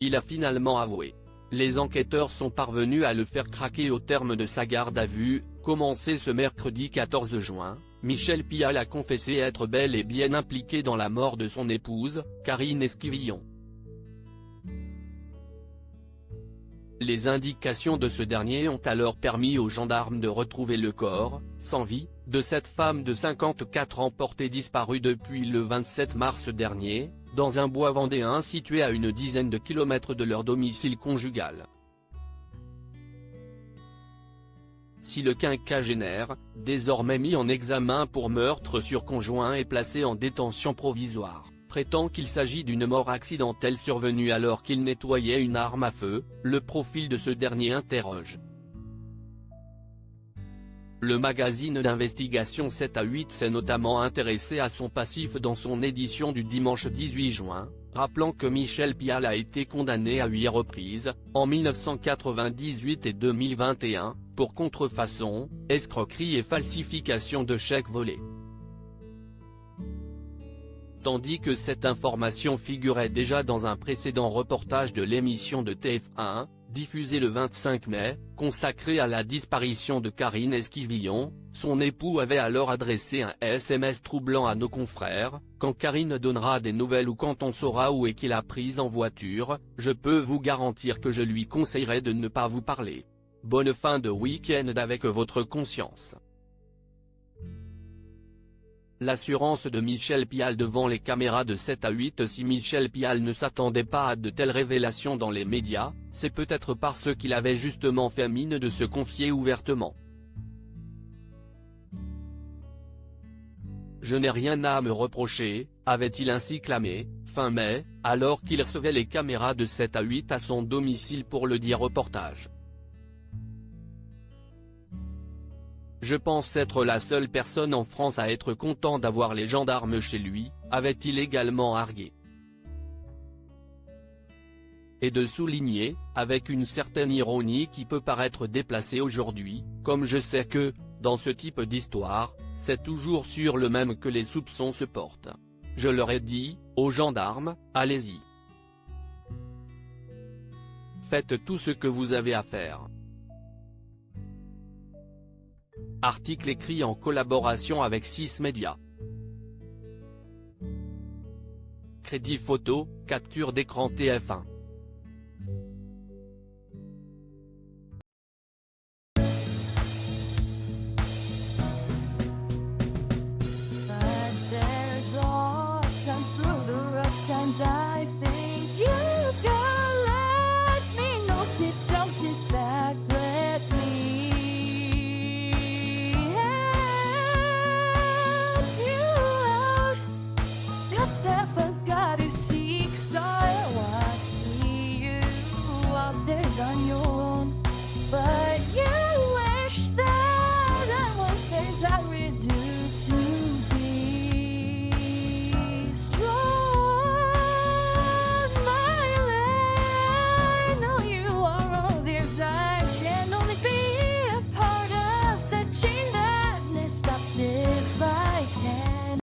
Il a finalement avoué. Les enquêteurs sont parvenus à le faire craquer au terme de sa garde à vue, commencée ce mercredi 14 juin. Michel Pial a confessé être bel et bien impliqué dans la mort de son épouse, Karine Esquivillon. Les indications de ce dernier ont alors permis aux gendarmes de retrouver le corps, sans vie, de cette femme de 54 ans portée disparue depuis le 27 mars dernier, dans un bois vendéen situé à une dizaine de kilomètres de leur domicile conjugal. Si le quinquagénaire, désormais mis en examen pour meurtre sur conjoint et placé en détention provisoire, prétend qu'il s'agit d'une mort accidentelle survenue alors qu'il nettoyait une arme à feu, le profil de ce dernier interroge. Le magazine d'investigation 7 à 8 s'est notamment intéressé à son passif dans son édition du dimanche 18 juin, rappelant que Michel Pial a été condamné à 8 reprises, en 1998 et 2021, pour contrefaçon, escroquerie et falsification de chèques volés. Tandis que cette information figurait déjà dans un précédent reportage de l'émission de TF1, diffusé le 25 mai, consacré à la disparition de Karine Esquivillon, son époux avait alors adressé un SMS troublant à nos confrères: « Quand Karine donnera des nouvelles ou quand on saura où est qu'il a prise en voiture, je peux vous garantir que je lui conseillerais de ne pas vous parler. Bonne fin de week-end avec votre conscience. » L'assurance de Michel Pial devant les caméras de 7 à 8. Si Michel Pial ne s'attendait pas à de telles révélations dans les médias, c'est peut-être parce qu'il avait justement fait mine de se confier ouvertement. « Je n'ai rien à me reprocher », avait-il ainsi clamé, fin mai, alors qu'il recevait les caméras de 7 à 8 à son domicile pour le dit reportage. « Je pense être la seule personne en France à être content d'avoir les gendarmes chez lui », avait-il également argué. Et de souligner, avec une certaine ironie qui peut paraître déplacée aujourd'hui, comme je sais que, dans ce type d'histoire, c'est toujours sur le même que les soupçons se portent. Je leur ai dit, aux gendarmes, allez-y. Faites tout ce que vous avez à faire. Article écrit en collaboration avec 6 médias. Crédit photo, capture d'écran TF1.